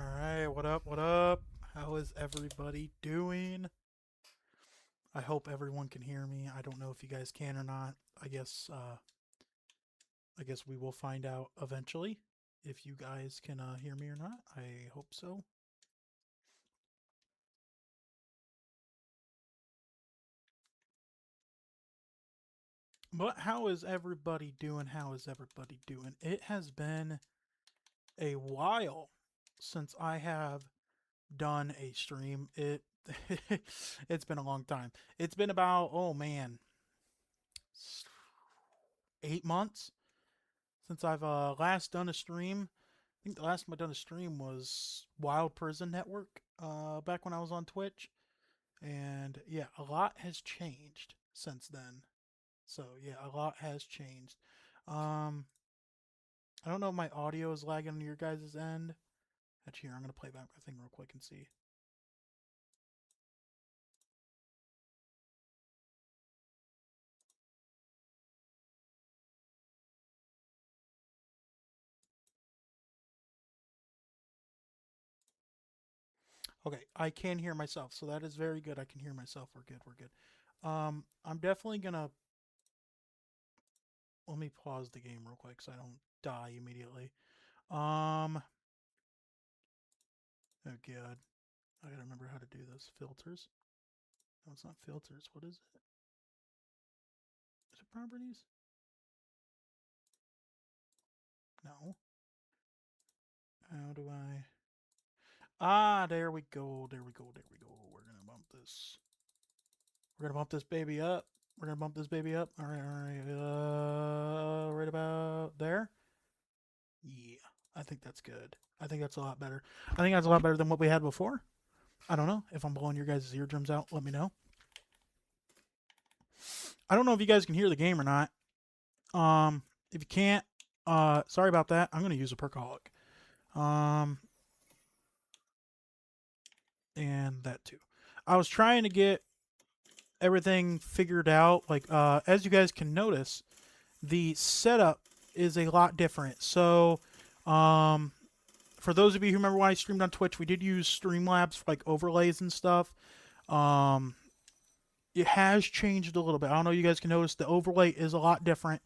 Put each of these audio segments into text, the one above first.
Alright, what up, what up? How is everybody doing? I hope everyone can hear me. I don't know if you guys can or not. I guess we will find out eventually if you guys can hear me or not. I hope so. But how is everybody doing? How is everybody doing? It has been a while since I have done a stream. It's been a long time. It's been about, oh man, 8 months since I've last done a stream. I think the last time I done a stream was Wild Prison Network, back when I was on Twitch, and yeah, a lot has changed since then. So yeah, a lot has changed. Um, I don't know if my audio is lagging on your guys' end. Actually, here I'm gonna play back my thing real quick and see. Okay, I can hear myself, so that is very good. I can hear myself. We're good. We're good. I'm definitely gonna let me pause the game real quick so I don't die immediately. Um, oh god, I gotta remember how to do this. Filters? No, it's not filters. What is it? Is it properties? No. How do I? Ah, there we go. There we go. There we go. We're gonna bump this. We're gonna bump this baby up. We're gonna bump this baby up. All right, all right. Right about there. Yeah, I think that's good. I think that's a lot better. I think that's a lot better than what we had before. I don't know if I'm blowing your guys' eardrums out. Let me know. I don't know if you guys can hear the game or not. If you can't, sorry about that. I'm gonna use a perkaholic. And that too. I was trying to get everything figured out. Like, as you guys can notice, the setup is a lot different. So, for those of you who remember when I streamed on Twitch, we did use Streamlabs for like overlays and stuff. It has changed a little bit. I don't know if you guys can notice the overlay is a lot different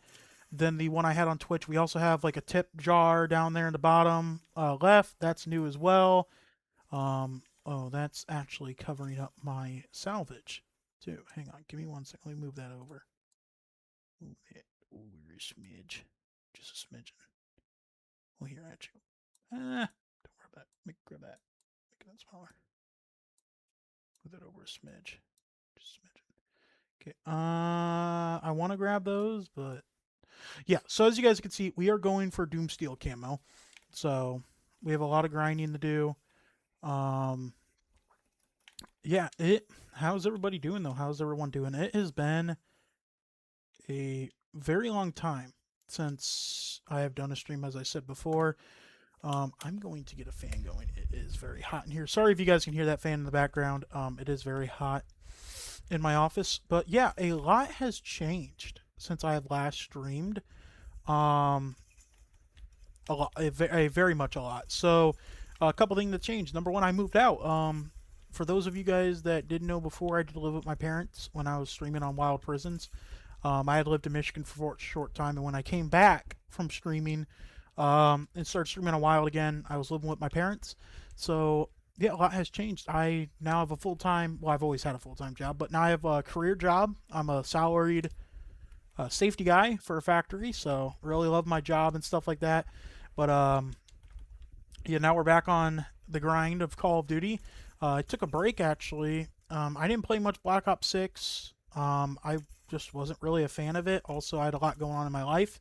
than the one I had on Twitch. We also have like a tip jar down there in the bottom left. That's new as well. Oh, that's actually covering up my salvage too. Hang on, give me 1 second. Let me move that over. Move it over a smidge, just a smidgen. Well, here, actually, don't worry about it. Grab that. Make that smaller. Move that over a smidge, just a smidgen. Okay. I want to grab those, but yeah. So as you guys can see, we are going for Doomsteel camo. So we have a lot of grinding to do. Yeah, how's everybody doing though? How's everyone doing? It has been a very long time since I have done a stream, as I said before. I'm going to get a fan going. It is very hot in here. Sorry if you guys can hear that fan in the background. It is very hot in my office. But yeah, a lot has changed since I have last streamed. Um, a very much a lot. So, a couple things that changed. Number one, I moved out. For those of you guys that didn't know before, I did live with my parents when I was streaming on Wild Prisons. I had lived in Michigan for a short time, and when I came back from streaming and started streaming on Wild again, I was living with my parents. So, yeah, a lot has changed. I now have a full time, well, I've always had a full time job, but now I have a career job. I'm a salaried safety guy for a factory, so really love my job and stuff like that. But yeah, now we're back on the grind of Call of Duty. I took a break actually. I didn't play much Black Ops 6. I just wasn't really a fan of it. Also, I had a lot going on in my life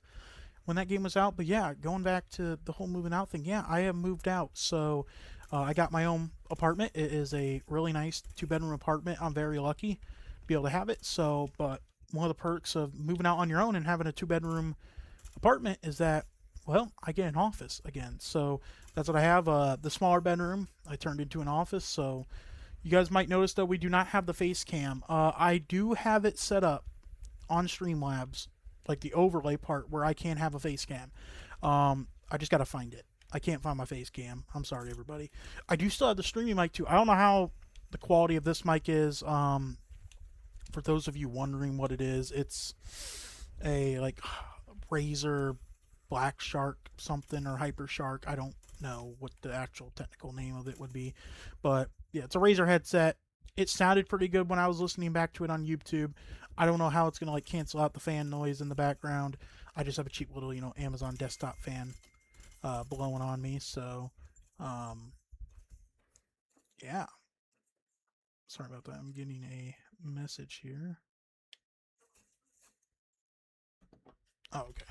when that game was out. But yeah, going back to the whole moving out thing, yeah, I have moved out. So I got my own apartment. It is a really nice 2-bedroom apartment. I'm very lucky to be able to have it. So, but one of the perks of moving out on your own and having a 2-bedroom apartment is that, well, I get an office again. So that's what I have. The smaller bedroom I turned into an office. So you guys might notice that we do not have the face cam. I do have it set up on Streamlabs, like the overlay part where I can have a face cam. I just got to find it. I can't find my face cam. I'm sorry, everybody. I do still have the streaming mic too. I don't know how the quality of this mic is. For those of you wondering what it is, it's a like Razer Black Shark something or Hyper Shark. I don't know what the actual technical name of it would be, but yeah, it's a Razer headset. It sounded pretty good when I was listening back to it on YouTube. I don't know how it's gonna like cancel out the fan noise in the background. I just have a cheap little Amazon desktop fan blowing on me. So um, yeah, sorry about that. I'm getting a message here. Oh, okay.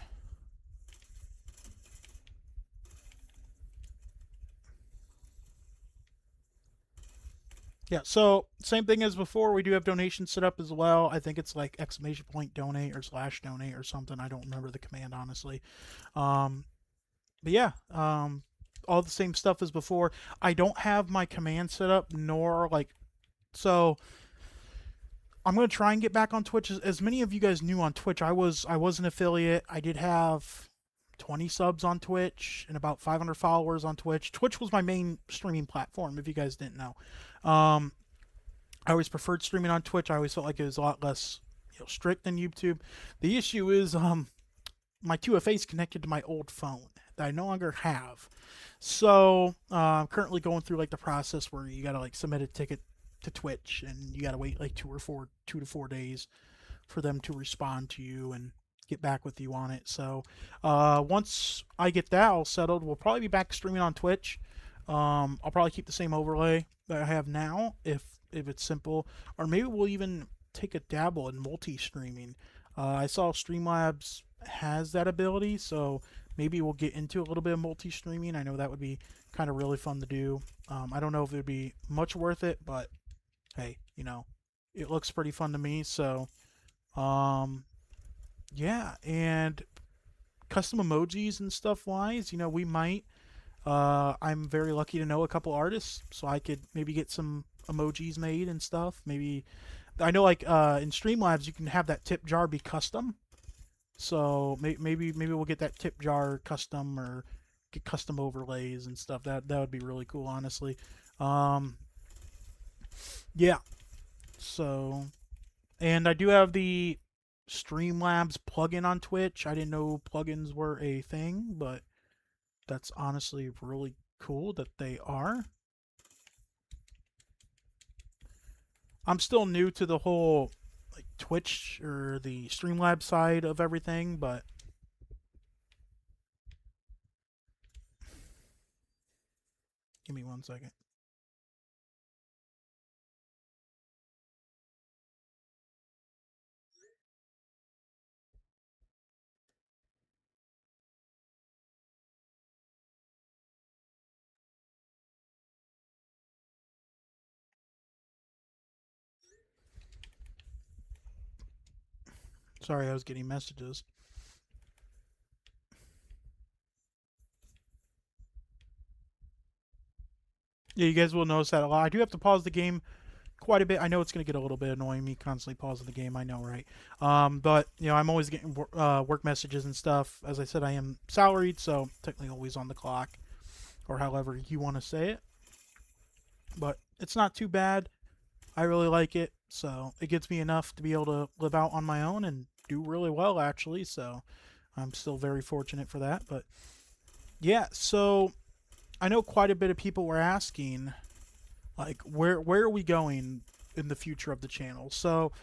Yeah, so same thing as before. We do have donations set up as well. I think it's like exclamation point donate or slash donate or something. I don't remember the command honestly. Um, but yeah, all the same stuff as before. I don't have my command set up, nor like so. I'm gonna try and get back on Twitch. As many of you guys knew on Twitch, I was an affiliate. I did have 20 subs on Twitch and about 500 followers on Twitch. Twitch was my main streaming platform. If you guys didn't know, I always preferred streaming on Twitch. I always felt like it was a lot less strict than YouTube. The issue is my 2FA is connected to my old phone that I no longer have. So I'm currently going through like the process where you gotta like submit a ticket to Twitch and you gotta wait like 2 to 4 days for them to respond to you and get back with you on it. So once I get that all settled, we'll probably be back streaming on Twitch. I'll probably keep the same overlay that I have now if it's simple, or maybe we'll even take a dabble in multi-streaming. I saw Streamlabs has that ability, so maybe we'll get into a little bit of multi-streaming. I know that would be kind of really fun to do. I don't know if it would be much worth it, but hey, it looks pretty fun to me. So, um, yeah, and custom emojis and stuff wise, we might. I'm very lucky to know a couple artists, so I could maybe get some emojis made and stuff. Maybe I know like in Streamlabs you can have that tip jar be custom. So maybe we'll get that tip jar custom or get custom overlays and stuff. That would be really cool, honestly. Um, yeah. So and I do have the Streamlabs plugin on Twitch. I didn't know plugins were a thing, but that's honestly really cool that they are. I'm still new to the whole like Twitch or the Streamlabs side of everything, but give me 1 second. Sorry, I was getting messages. Yeah, you guys will notice that a lot. I do have to pause the game quite a bit. I know it's going to get a little bit annoying me constantly pausing the game. I know, right? But I'm always getting work messages and stuff. As I said, I am salaried, so technically always on the clock, or however you want to say it. But it's not too bad. I really like it, so it gets me enough to be able to live out on my own and do really well, actually. So I'm still very fortunate for that. But yeah, so I know quite a bit of people were asking like where are we going in the future of the channel. So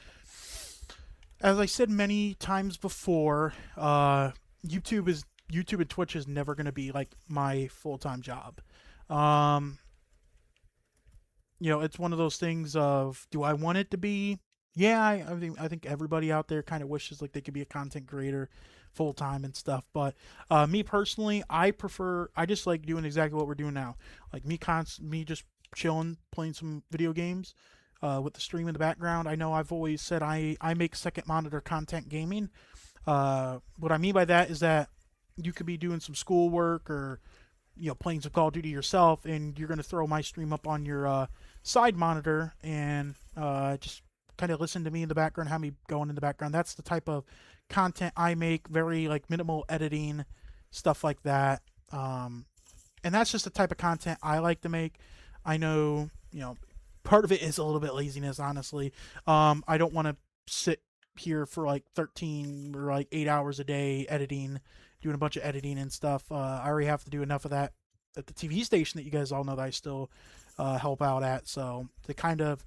as I said many times before, YouTube and Twitch is never going to be like my full-time job. um it's one of those things of, do I want it to be? Yeah, I think everybody out there kind of wishes like they could be a content creator full time and stuff. But me personally, I just like doing exactly what we're doing now. Like me just chilling, playing some video games with the stream in the background. I know I've always said I make second monitor content gaming. What I mean by that is that you could be doing some schoolwork or playing some Call of Duty yourself, and you're gonna throw my stream up on your side monitor and just kind of listen to me in the background, have me going in the background. That's the type of content I make. Very like minimal editing, stuff like that. And that's just the type of content I like to make. I know, part of it is a little bit laziness, honestly. I don't want to sit here for like 13 or like 8 hours a day editing, doing a bunch of editing and stuff. I already have to do enough of that at the TV station that you guys all know that I still help out at. So I kind of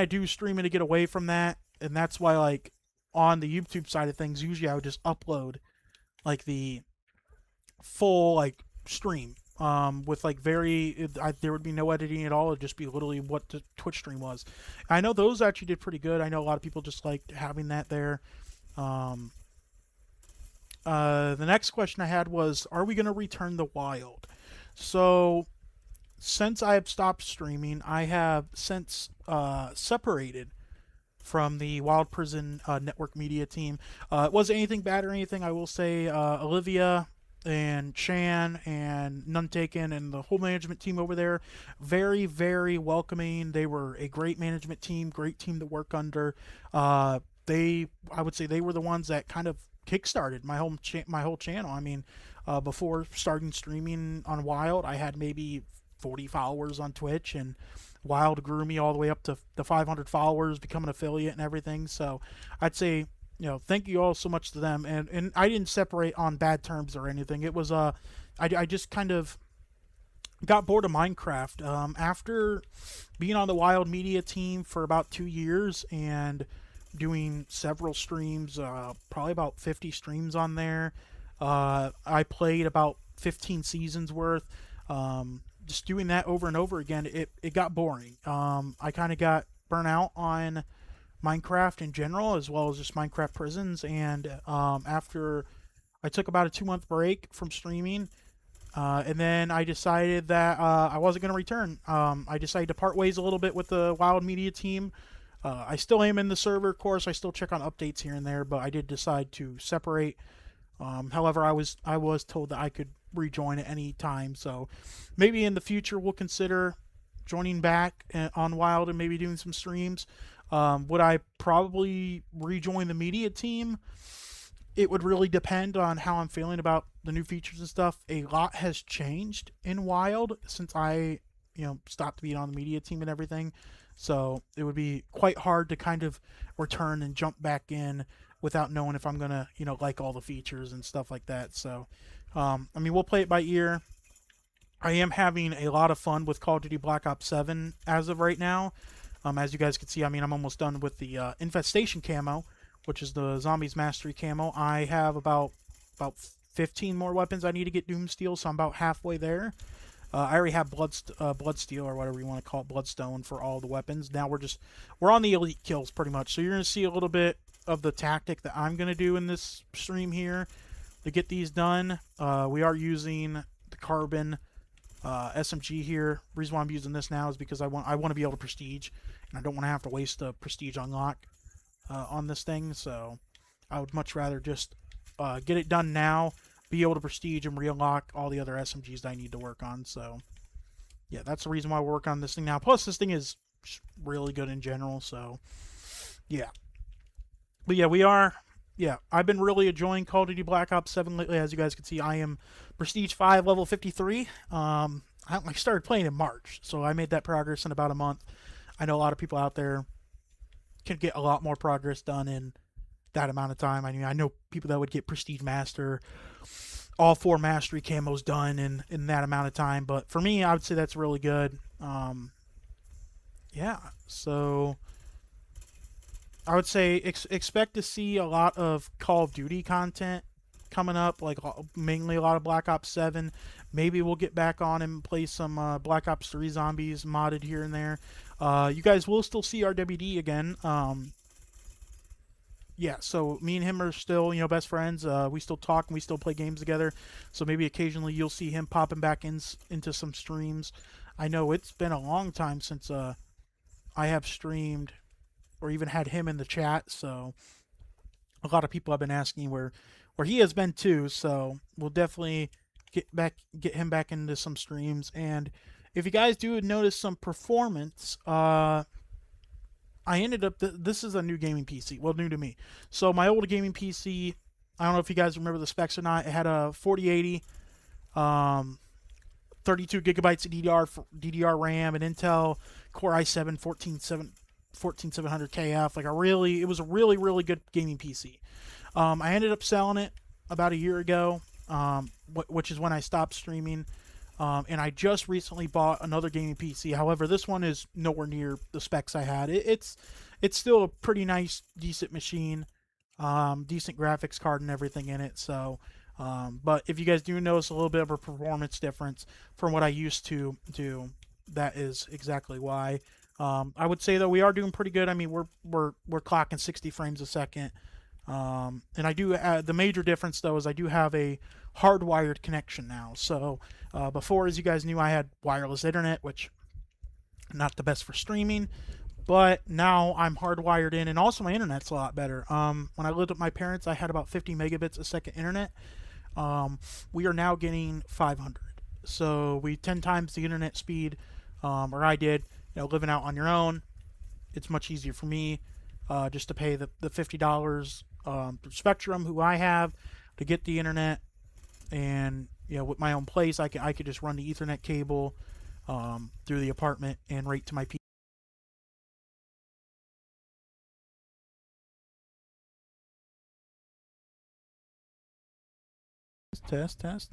do streaming to get away from that, and that's why like on the YouTube side of things, usually I would just upload like the full like stream with like there would be no editing at all. It'd just be literally what the Twitch stream was. I know those actually did pretty good. I know a lot of people just liked having that there. um the next question I had was, are we going to return the wild? So since I have stopped streaming, I have since separated from the Wild Prison Network media team. It wasn't anything bad or anything. I will say Olivia and Chan and Nuntaken and the whole management team over there, very, very welcoming. They were a great management team, great team to work under. I would say they were the ones that kind of kickstarted my whole channel. I mean, before starting streaming on Wild, I had maybe 40 followers on Twitch, and Wild grew me all the way up to the 500 followers, become an affiliate and everything. So I'd say, thank you all so much to them. And I didn't separate on bad terms or anything. It was I just kind of got bored of Minecraft after being on the Wild Media team for about 2 years and doing several streams, probably about 50 streams on there. I played about 15 seasons worth. Just doing that over and over again, it got boring. I kind of got burnt out on Minecraft in general, as well as just Minecraft Prisons. And after I took about a 2 month break from streaming, and then I decided that I wasn't going to return. I decided to part ways a little bit with the Wild Media team. I still am in the server, of course. I still check on updates here and there, but I did decide to separate. However, I was told that I could rejoin at any time, so maybe in the future we'll consider joining back on Wild and maybe doing some streams. Would I probably rejoin the media team? It would really depend on how I'm feeling about the new features and stuff. A lot has changed in Wild since I, stopped being on the media team and everything. So it would be quite hard to kind of return and jump back in without knowing if I'm gonna, like all the features and stuff like that. So, I mean, we'll play it by ear. I am having a lot of fun with Call of Duty Black Ops 7 as of right now. As you guys can see, I mean, I'm almost done with the Infestation camo, which is the Zombies Mastery camo. I have about 15 more weapons I need to get Doomsteel, so I'm about halfway there. I already have Bloodsteel, or whatever you want to call it, Bloodstone, for all the weapons. Now we're on the elite kills pretty much. So you're going to see a little bit of the tactic that I'm going to do in this stream here to get these done. We are using the Carbon SMG here. The reason why I'm using this now is because I want to be able to prestige, and I don't want to have to waste a prestige unlock on this thing. So I would much rather just get it done now, be able to prestige and re-unlock all the other SMGs that I need to work on. So yeah, that's the reason why we're working on this thing now. Plus, this thing is really good in general. So yeah. But yeah, I've been really enjoying Call of Duty Black Ops 7 lately. As you guys can see, I am Prestige 5, level 53. I started playing in March, so I made that progress in about a month. I know a lot of people out there can get a lot more progress done in that amount of time. I mean, I know people that would get Prestige Master, all 4 Mastery camos done in that amount of time. But for me, I would say that's really good. Yeah, so I would say expect to see a lot of Call of Duty content coming up, like mainly a lot of Black Ops 7. Maybe we'll get back on and play some Black Ops 3 Zombies modded here and there. You guys will still see RWD again. Yeah, so me and him are still, best friends. We still talk and we still play games together. So maybe occasionally you'll see him popping back into some streams. I know it's been a long time since I have streamed or even had him in the chat. So a lot of people have been asking where he has been too. So we'll definitely get him back into some streams. And if you guys do notice some performance, I ended up, this is a new gaming PC, well, new to me. So my old gaming PC, I don't know if you guys remember the specs or not, it had a 4080 32 gigabytes of DDR RAM, an Intel Core i7 14700KF. Like it was a really good gaming PC. I ended up selling it about a year ago, which is when I stopped streaming. And I just recently bought another gaming PC. However, this one is nowhere near the specs I had. It's still a pretty nice, decent machine, decent graphics card and everything in it. So, but if you guys do notice a little bit of a performance difference from what I used to do, that is exactly why. I would say though we are doing pretty good. I mean, we're clocking 60 frames a second. And I do the major difference though is I do have a hardwired connection now. So before, as you guys knew, I had wireless internet, which not the best for streaming. But now I'm hardwired in, and also my internet's a lot better. When I lived with my parents, I had about 50 megabits a second internet. We are now getting 500. So we 10 times the internet speed, or I did. You know, living out on your own, it's much easier for me just to pay the $50 for Spectrum, who I have, to get the internet. And you know, with my own place, I could just run the Ethernet cable through the apartment and right to my PC. Test, test,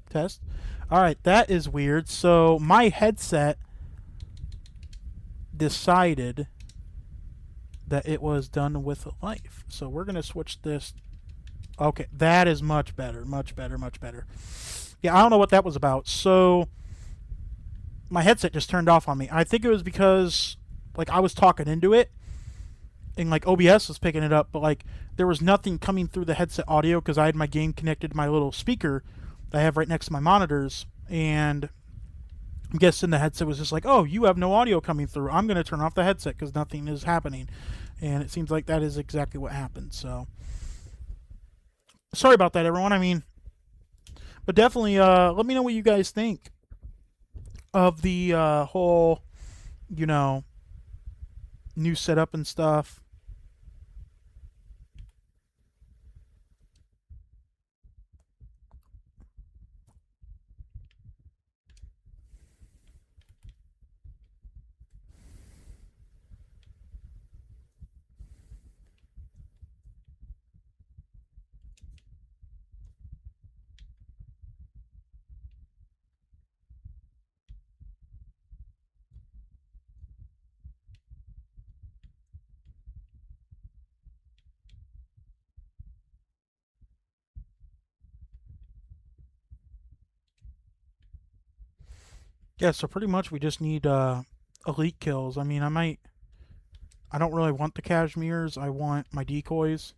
test. All right, that is weird. So my headset decided that it was done with life. So we're gonna switch this. Okay, that is much better, much better, much better. Yeah, I don't know what that was about. So my headset just turned off on me. I think it was because like I was talking into it, and like OBS was picking it up, but like there was nothing coming through the headset audio because I had my game connected to my little speaker that I have right next to my monitors, and I'm guessing the headset was just like, oh, you have no audio coming through. I'm going to turn off the headset because nothing is happening. And it seems like that is exactly what happened. So sorry about that, everyone. I mean, but definitely let me know what you guys think of the whole, you know, new setup and stuff. Yeah, so pretty much we just need elite kills. I mean, I don't really want the cashmeres. I want my decoys.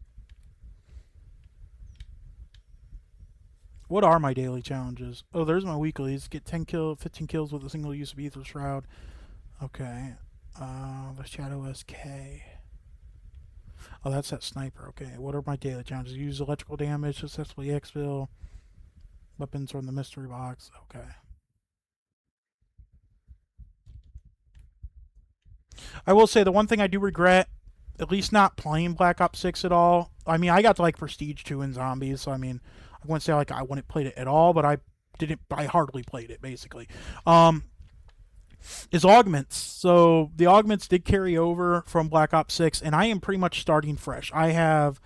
What are my daily challenges? Oh, there's my weeklies. Get 15 kills with a single use of Ether Shroud. Okay. The Shadow SK. Oh, that's that sniper. Okay. What are my daily challenges? Use electrical damage, successfully exfil. Weapons from the mystery box. Okay. I will say the one thing I do regret, at least not playing Black Ops 6 at all. I mean, I got to like Prestige 2 and Zombies, so I mean, I wouldn't say like I wouldn't played it at all, but I hardly played it basically. Is augments. So the augments did carry over from Black Ops 6, and I am pretty much starting fresh. I have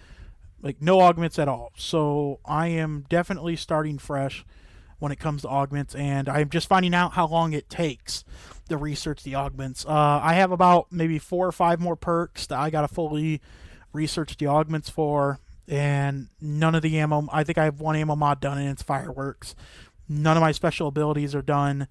like no augments at all. So I am definitely starting fresh when it comes to augments, and I'm just finding out how long it takes to research the augments. I have about maybe 4 or 5 more perks that I got to fully research the augments for, and none of the ammo. I think I have one ammo mod done, and it's fireworks. None of my special abilities are done,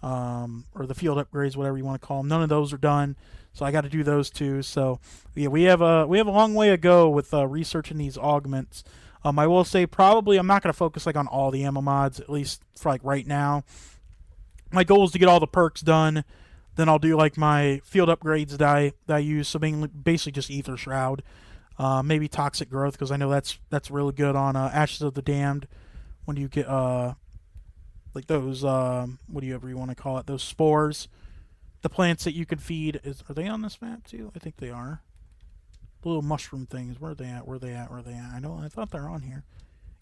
or the field upgrades, whatever you want to call them. None of those are done, so I got to do those too. So yeah, we have a long way to go with researching these augments. I will say probably I'm not going to focus like on all the ammo mods, at least for like right now. My goal is to get all the perks done. Then I'll do like my field upgrades that I use. So basically just Ether Shroud, maybe Toxic Growth, because I know that's really good on Ashes of the Damned. When you get like those whatever you want to call it, those spores, the plants that you can feed. Are they on this map too? I think they are. The little mushroom things. Where are they at? Where are they at? Where are they at? I thought they're on here.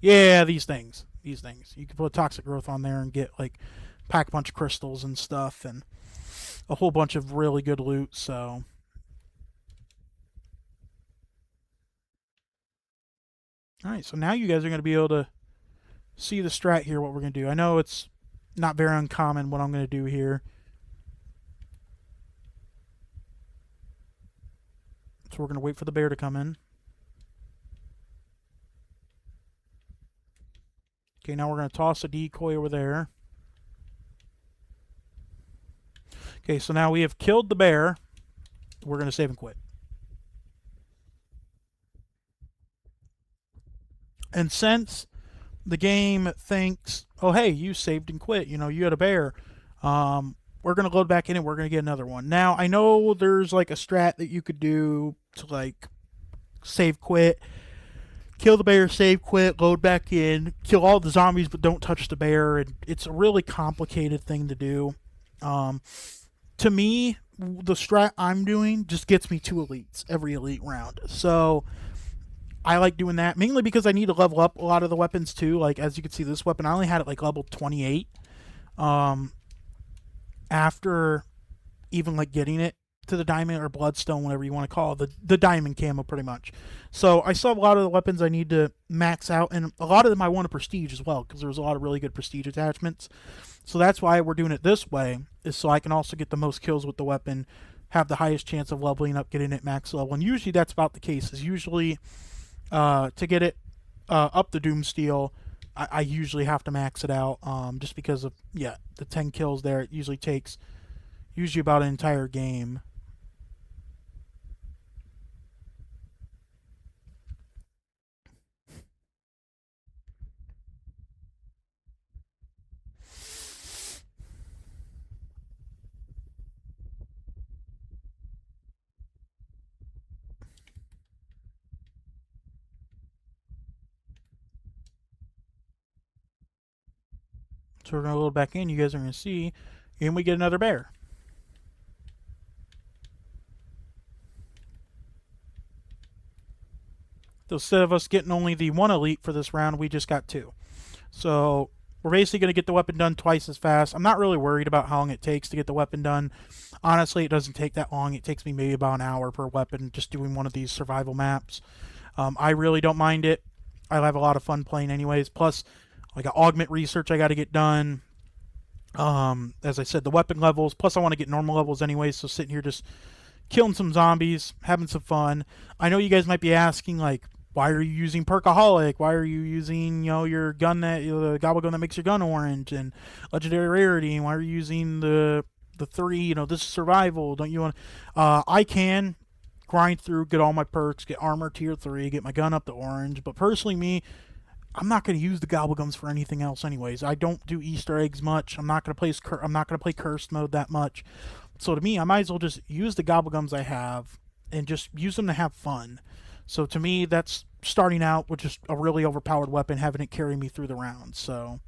Yeah, these things. You can put Toxic Growth on there and get like pack a bunch of crystals and stuff, and a whole bunch of really good loot. So, all right. So now you guys are going to be able to see the strat here. What we're going to do. I know it's not very uncommon what I'm going to do here. So we're going to wait for the bear to come in. Okay, now we're going to toss a decoy over there. Okay, so now we have killed the bear. We're going to save and quit. And since the game thinks, oh, hey, you saved and quit, you know, you had a bear, we're going to load back in and we're going to get another one. Now, I know there's like a strat that you could do to like save quit, kill the bear, save quit, load back in, kill all the zombies but don't touch the bear. And it's a really complicated thing to do. To me, the strat I'm doing just gets me 2 elites every elite round. So I like doing that mainly because I need to level up a lot of the weapons too. Like as you can see, this weapon I only had it like level 28. After even like getting it to the diamond or bloodstone, whatever you want to call it, the diamond camo pretty much. So I still have a lot of the weapons I need to max out, and a lot of them I want to prestige as well because there's a lot of really good prestige attachments. So that's why we're doing it this way, is so I can also get the most kills with the weapon, have the highest chance of leveling up, getting it max level. And usually that's about the case. Is usually to get it up the Doomsteel, I usually have to max it out just because of, yeah, the 10 kills there. It usually takes about an entire game. So we're going to load back in. You guys are going to see, and we get another bear. So instead of us getting only the 1 elite for this round, we just got 2. So we're basically going to get the weapon done twice as fast. I'm not really worried about how long it takes to get the weapon done. Honestly, it doesn't take that long. It takes me maybe about an hour per weapon just doing one of these survival maps. I really don't mind it. I have a lot of fun playing anyways. Plus, I got augment research I got to get done. As I said, the weapon levels. Plus, I want to get normal levels anyways. So sitting here just killing some zombies, having some fun. I know you guys might be asking, like, why are you using Perkaholic? Why are you using, your gun that, the gobble gun that makes your gun orange and legendary rarity? And why are you using the 3? This is survival. Don't you want? I can grind through, get all my perks, get armor tier 3, get my gun up to orange. But personally, I'm not going to use the gobblegums for anything else, anyways. I don't do Easter eggs much. I'm not going to play cursed mode that much. So to me, I might as well just use the gobblegums I have and just use them to have fun. So to me, that's starting out with just a really overpowered weapon, having it carry me through the round. So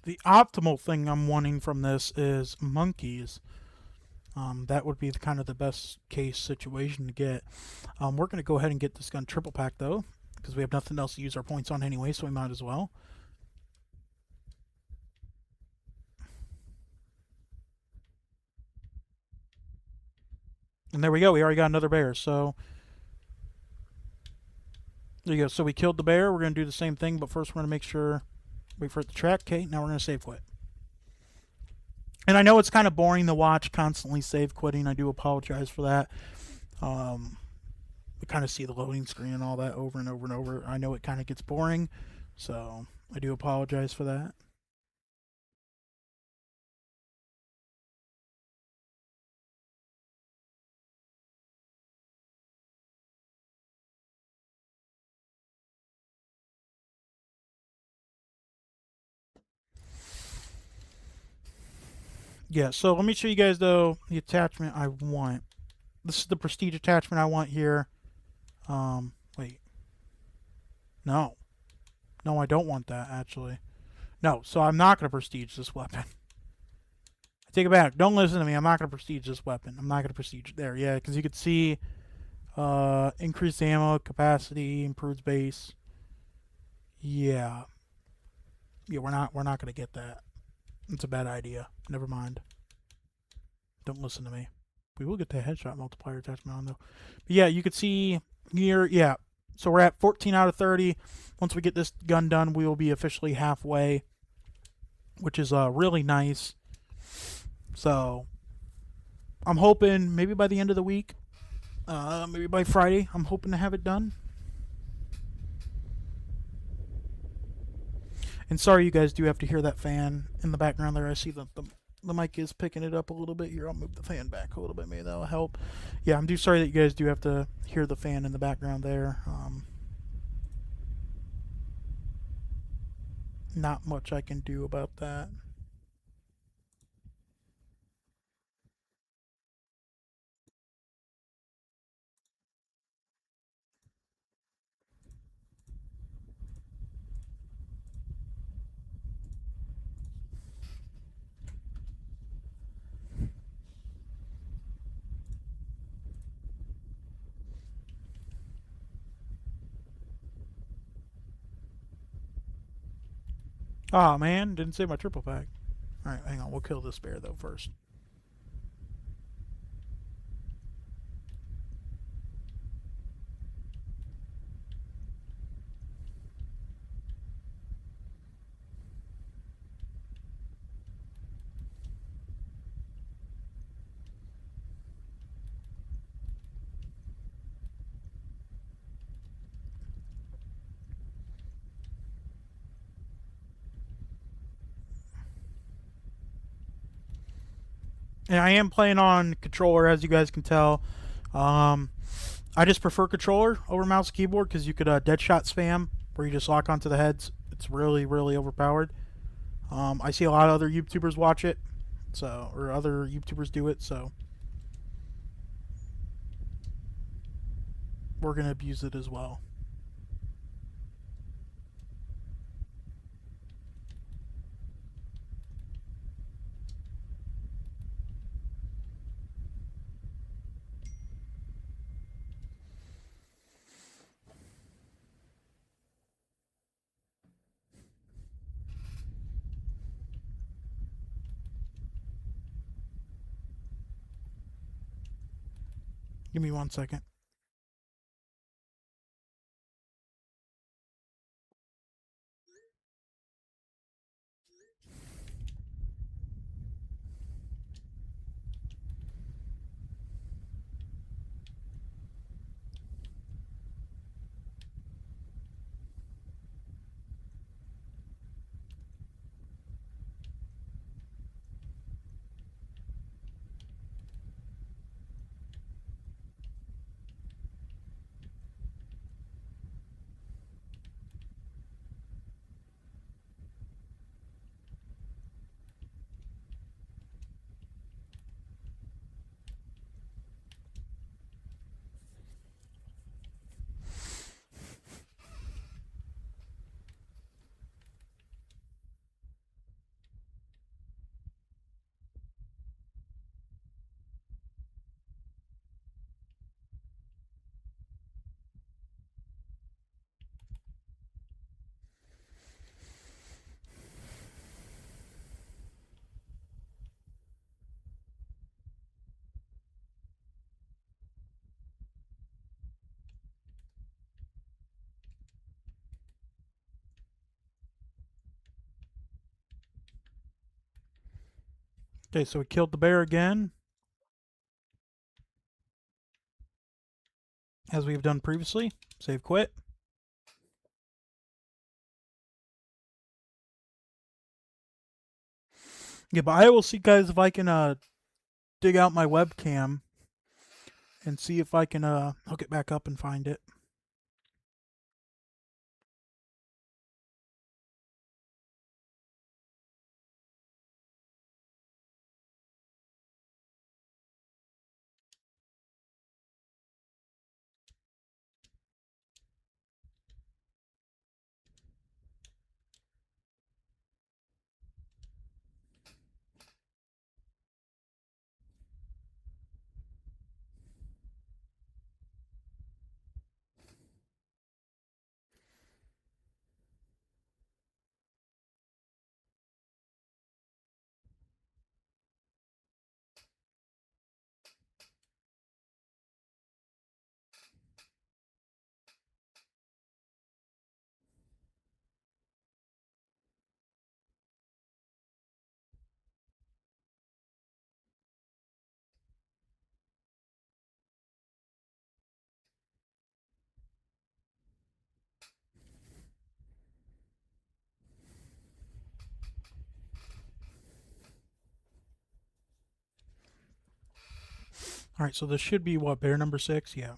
the optimal thing I'm wanting from this is monkeys. That would be kind of the best case situation to get. We're going to go ahead and get this gun triple pack though, because we have nothing else to use our points on anyway, so we might as well. And there we go. We already got another bear. So there you go. So we killed the bear. We're going to do the same thing, but first we're going to make sure, wait for it to track. Okay, now we're going to save quit. And I know it's kind of boring to watch constantly save quitting. I do apologize for that. kind of see the loading screen and all that over and over and over. I know it kind of gets boring, so I do apologize for that. Yeah, so let me show you guys though the attachment I want. This is the prestige attachment I want here. Wait, no, no, I don't want that actually. No, so I'm not gonna prestige this weapon. I take it back. Don't listen to me. I'm not gonna prestige this weapon. I'm not gonna prestige there. Yeah, because you could see increased ammo capacity, improves base. Yeah, yeah, we're not gonna get that. It's a bad idea. Never mind. Don't listen to me. We will get the headshot multiplier attachment on though. But yeah, you could see here. Yeah, so we're at 14 out of 30. Once we get this gun done, we will be officially halfway, which is really nice. So I'm hoping maybe by the end of the week, maybe by Friday, I'm hoping to have it done. And sorry, you guys do have to hear that fan in the background there. I see that the mic is picking it up a little bit here. I'll move the fan back a little bit. Maybe that'll help. Yeah, I'm sorry that you guys do have to hear the fan in the background there. Not much I can do about that. Ah, man, didn't save my triple pack. All right, hang on. We'll kill this bear though first. And I am playing on controller, as you guys can tell. Um, I just prefer controller over mouse and keyboard because you could dead shot spam where you just lock onto the heads. It's really, really overpowered. I see a lot of other YouTubers watch it, so or other YouTubers do it. So we're gonna abuse it as well. Give me 1 second. Okay, so we killed the bear again. as we've done previously. Save quit. Yeah, but I will see, guys, if I can dig out my webcam and see if I can hook it back up and find it. All right, so this should be what, bear number 6? Yeah.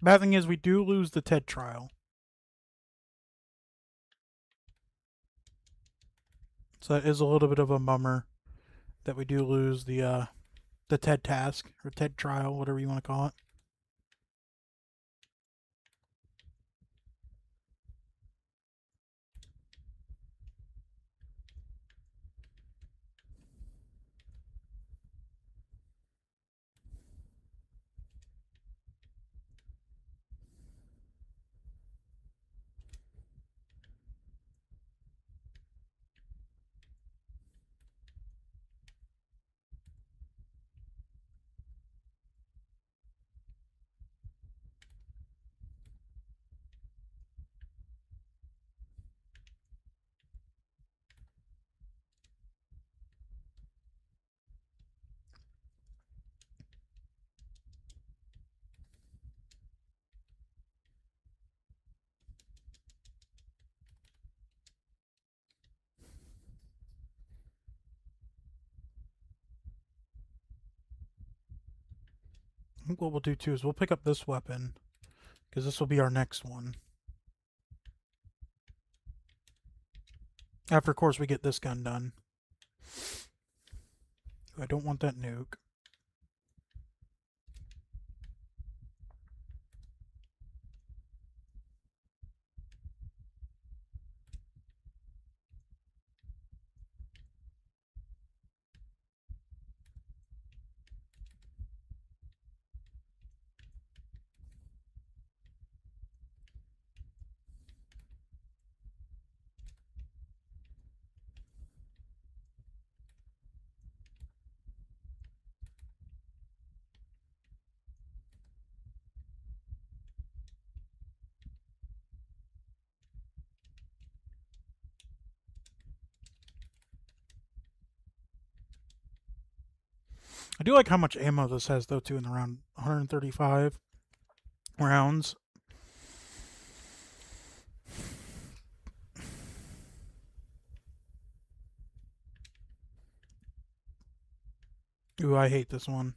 Bad thing is we do lose the TED trial. So that is a little bit of a bummer that we do lose the TED task or TED trial, whatever you want to call it. I think what we'll do too is we'll pick up this weapon because this will be our next one. After, of course, we get this gun done. I don't want that nuke. I do like how much ammo this has, though, too, in the round. 135 rounds. Ooh, I hate this one.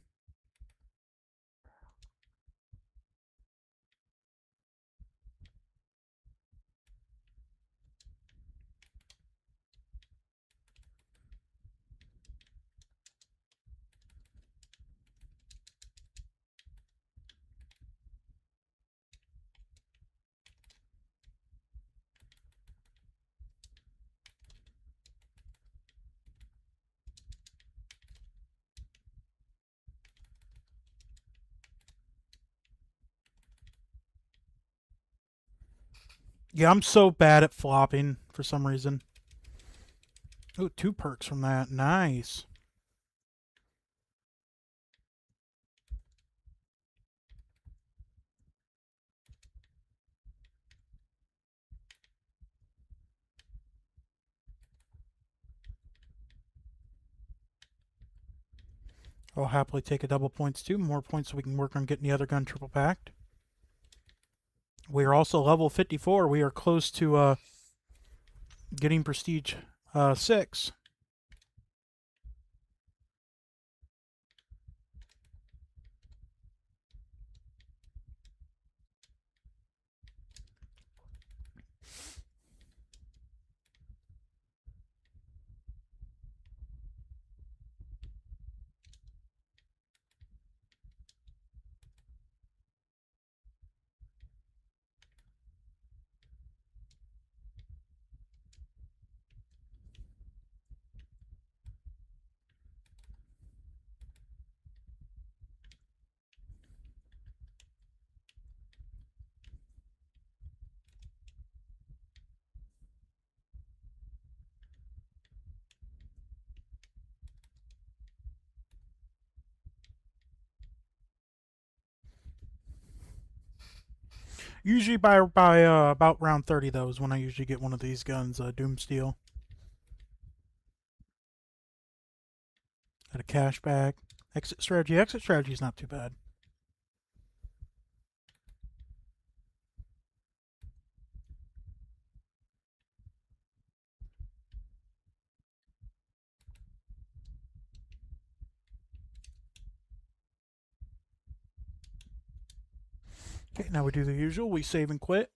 Yeah, I'm so bad at flopping for some reason. Ooh, 2 perks from that. Nice. I'll happily take a double points too. More points so we can work on getting the other gun triple packed. We are also level 54. We are close to getting prestige 6. Usually by about round 30 though is when I usually get one of these guns, Doomsteel. Got a cashback. Exit strategy. Exit strategy is not too bad. Okay, now we do the usual. We save and quit.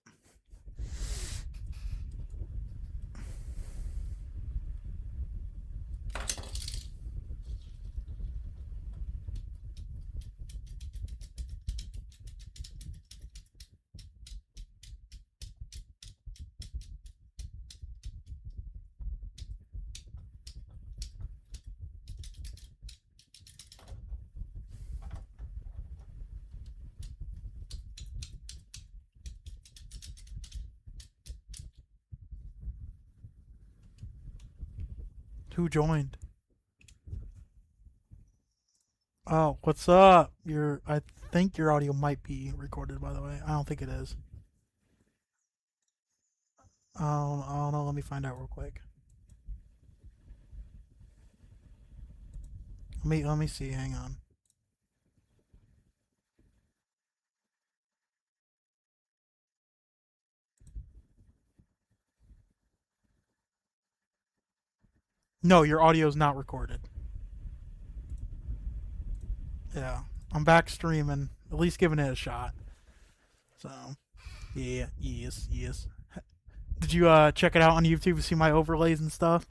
Who joined? Oh, what's up? I think your audio might be recorded, by the way. I don't think it is. I don't know. Let me find out real quick. Let me see. Hang on. No, your audio is not recorded. Yeah, I'm back streaming. At least giving it a shot. So yeah, yes, yes. Did you check it out on YouTube to see my overlays and stuff?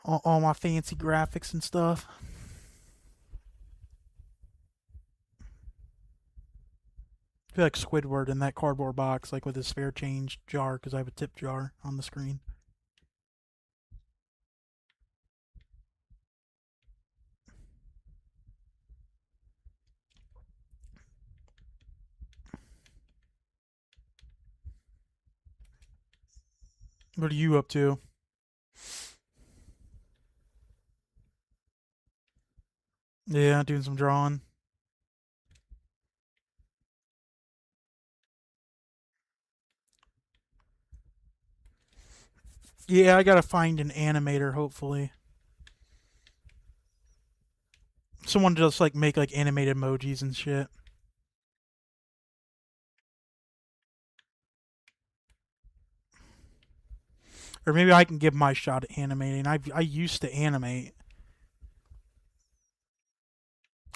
All my fancy graphics and stuff. I feel like Squidward in that cardboard box, like with his spare change jar, because I have a tip jar on the screen. What are you up to? Yeah, doing some drawing. Yeah, I gotta find an animator, hopefully. Someone just like make like animated emojis and shit. Or maybe I can give my shot at animating. I used to animate.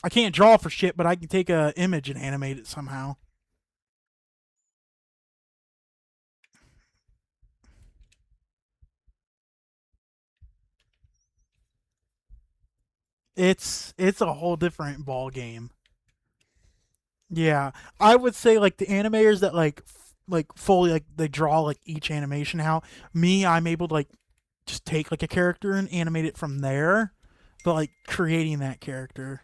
I can't draw for shit, but I can take a image and animate it somehow. It's a whole different ball game. Yeah, I would say like the animators that like fully like they draw like each animation out. Me, I'm able to like just take like a character and animate it from there, but like creating that character.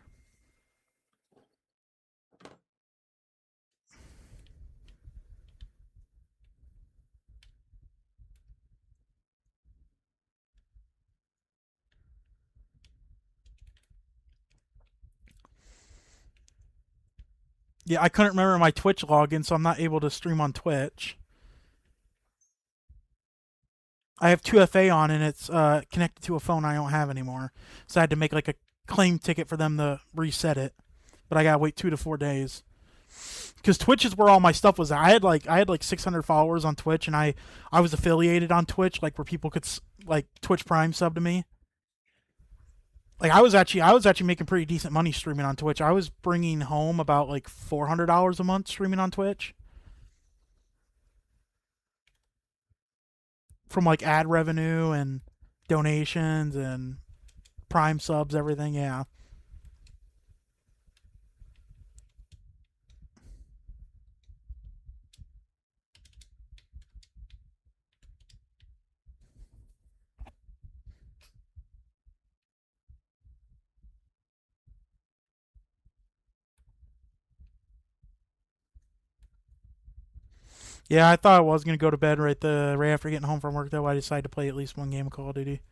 Yeah, I couldn't remember my Twitch login, so I'm not able to stream on Twitch. I have 2FA on and it's connected to a phone I don't have anymore. So I had to make like a claim ticket for them to reset it. But I gotta wait 2 to 4 days because Twitch is where all my stuff was at. I had like 600 followers on Twitch, and I was affiliated on Twitch, like where people could like Twitch Prime sub to me. Like I was actually making pretty decent money streaming on Twitch. I was bringing home about like $400 a month streaming on Twitch from like ad revenue and donations and Prime subs, everything. Yeah, yeah. I thought I was gonna go to bed right after getting home from work. Though I decided to play at least one game of Call of Duty.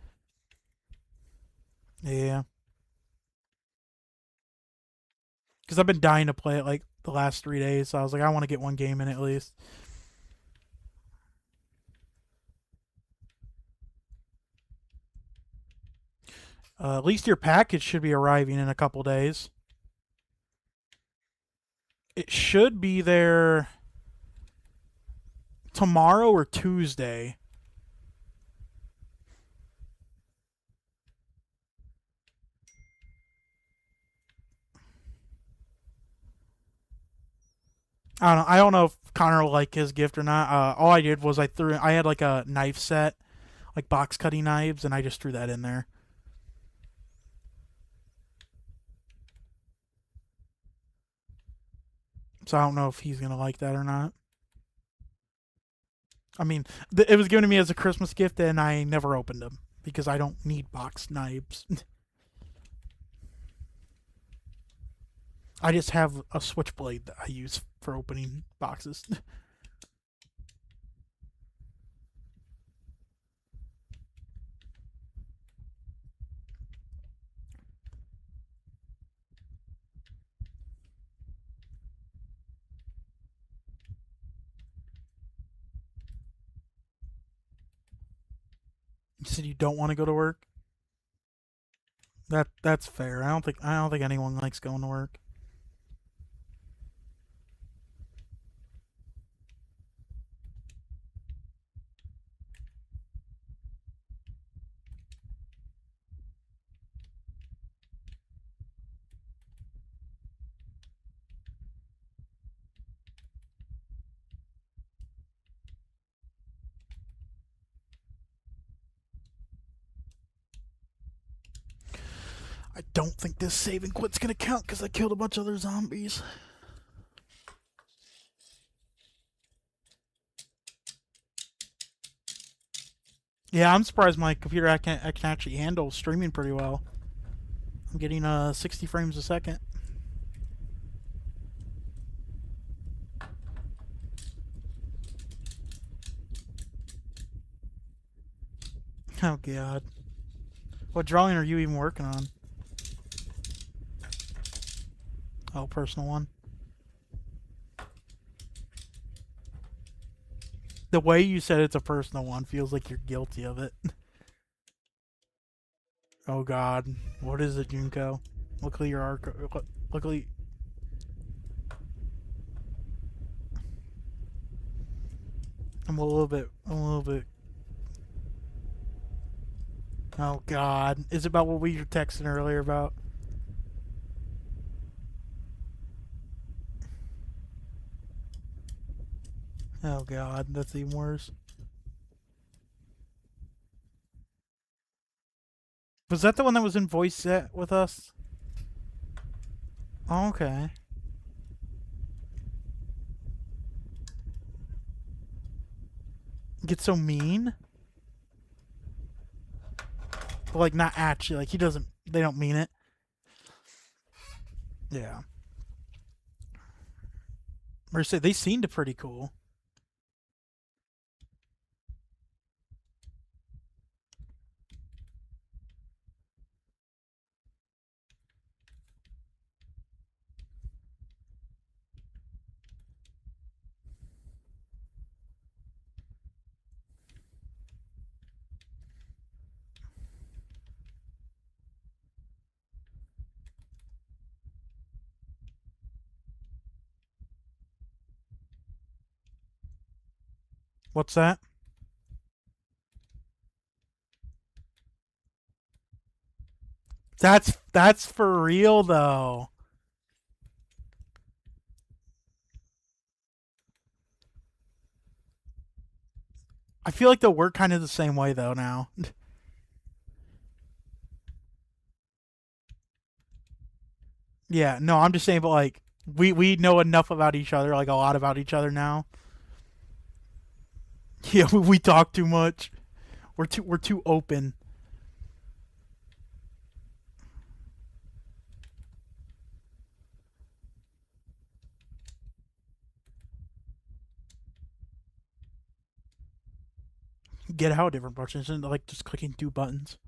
Yeah, because I've been dying to play it like the last 3 days. So I was like, I want to get one game in at least. At least your package should be arriving in a couple days. It should be there tomorrow or Tuesday. I don't know if Connor will like his gift or not. All I did was I had like a knife set, like box cutting knives, and I just threw that in there. So I don't know if he's gonna like that or not. I mean, it was given to me as a Christmas gift, and I never opened them because I don't need box knives. I just have a switchblade that I use for opening boxes. You said you don't want to go to work. That's fair. I don't think anyone likes going to work. I don't think this save and quit's gonna count because I killed a bunch of other zombies. Yeah, I'm surprised my computer I can actually handle streaming pretty well. I'm getting 60 frames a second. Oh god, what drawing are you even working on? Oh, personal one. The way you said it's a personal one feels like you're guilty of it. Oh god, what is it, Junko? Luckily your arc. Luckily, I'm a little bit. I'm a little bit. Oh god, is it about what we were texting earlier about? Oh god, that's even worse. Was that the one that was in voice set with us? Oh, okay. Get so mean? But like not actually. Like he doesn't. They don't mean it. Yeah. Or say they seemed pretty cool. What's that? That's for real though. I feel like they'll work kind of the same way though now. Yeah, no, I'm just saying, but like we know enough about each other, like a lot about each other now. Yeah, we talk too much. We're too open. Get out different buttons and like just clicking two buttons.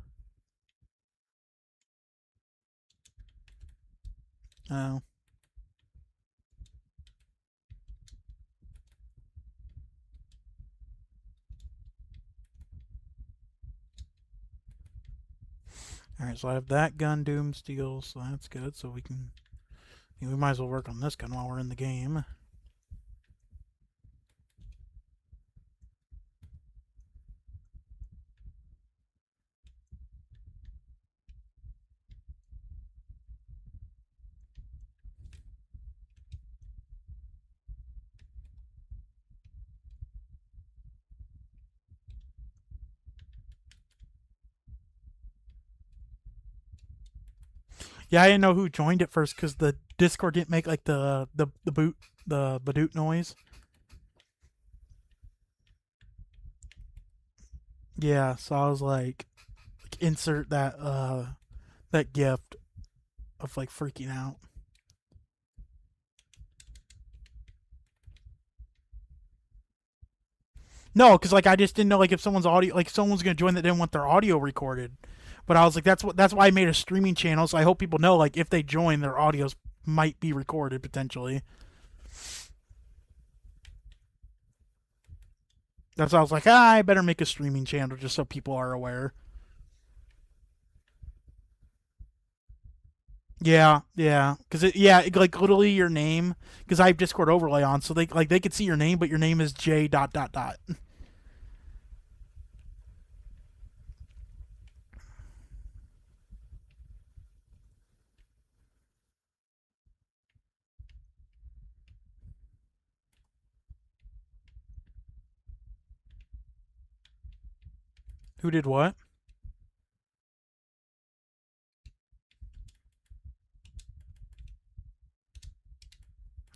Oh, all right. So I have that gun, Doom Steel, so that's good. So we might as well work on this gun while we're in the game. Yeah, I didn't know who joined it first because the Discord didn't make like the badoot noise. Yeah, so I was like insert that gift of like freaking out. No, because like I just didn't know like if someone's audio like someone's gonna join that didn't want their audio recorded. But I was like, that's why I made a streaming channel. So I hope people know like if they join, their audios might be recorded potentially. That's why I was like, I better make a streaming channel just so people are aware. Yeah, yeah, because like literally your name, because I have Discord overlay on, so they could see your name, but your name is J dot dot dot. Who did what?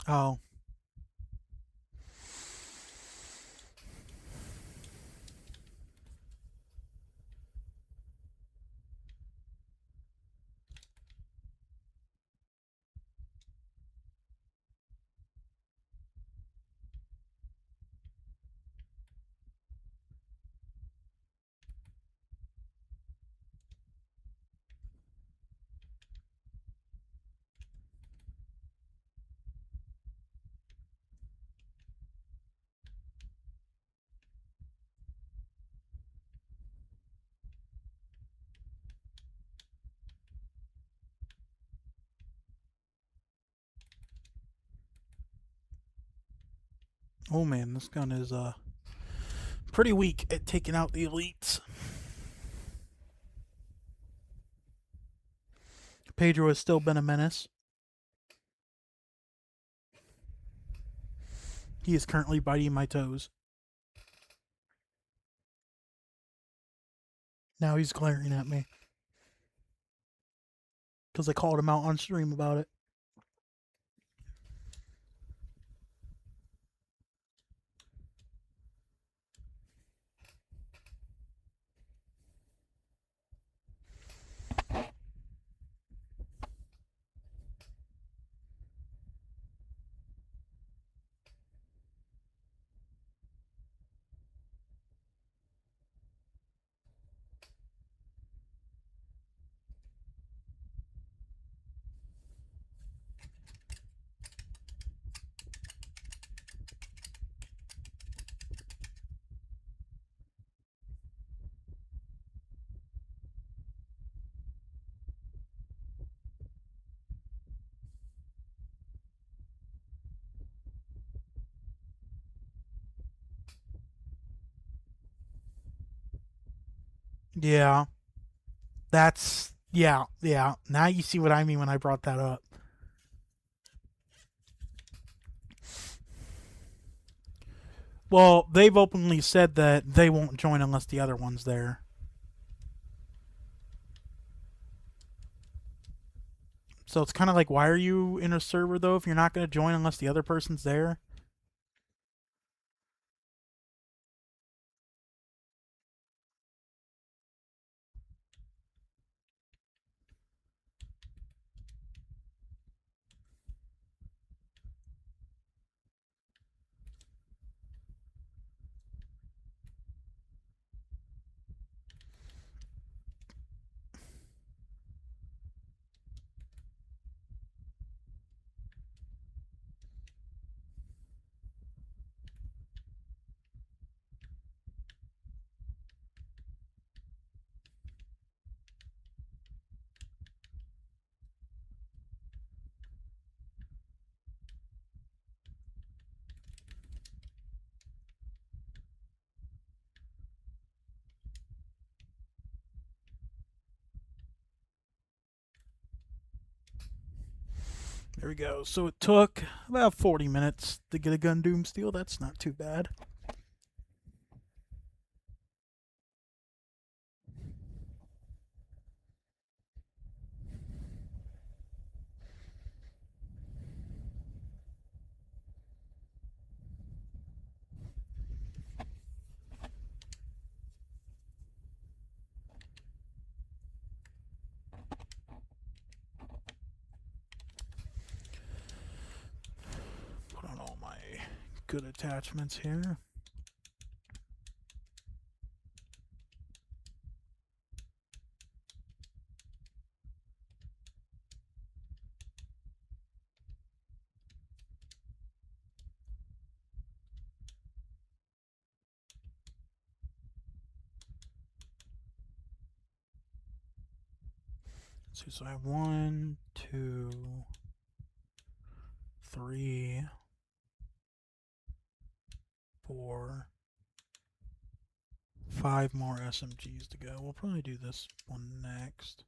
Oh, oh man, this gun is pretty weak at taking out the elites. Pedro has still been a menace. He is currently biting my toes. Now he's glaring at me because I called him out on stream about it. Yeah, that's yeah, yeah. Now you see what I mean when I brought that up. Well, they've openly said that they won't join unless the other one's there. So it's kind of like, why are you in a server though if you're not going to join unless the other person's there? There we go. So it took about 40 minutes to get a gun doom steal. That's not too bad. Put on all my good attachments here. Let's see, so I have 1, 2, 3, 4, 5 more SMGs to go. We'll probably do this one next.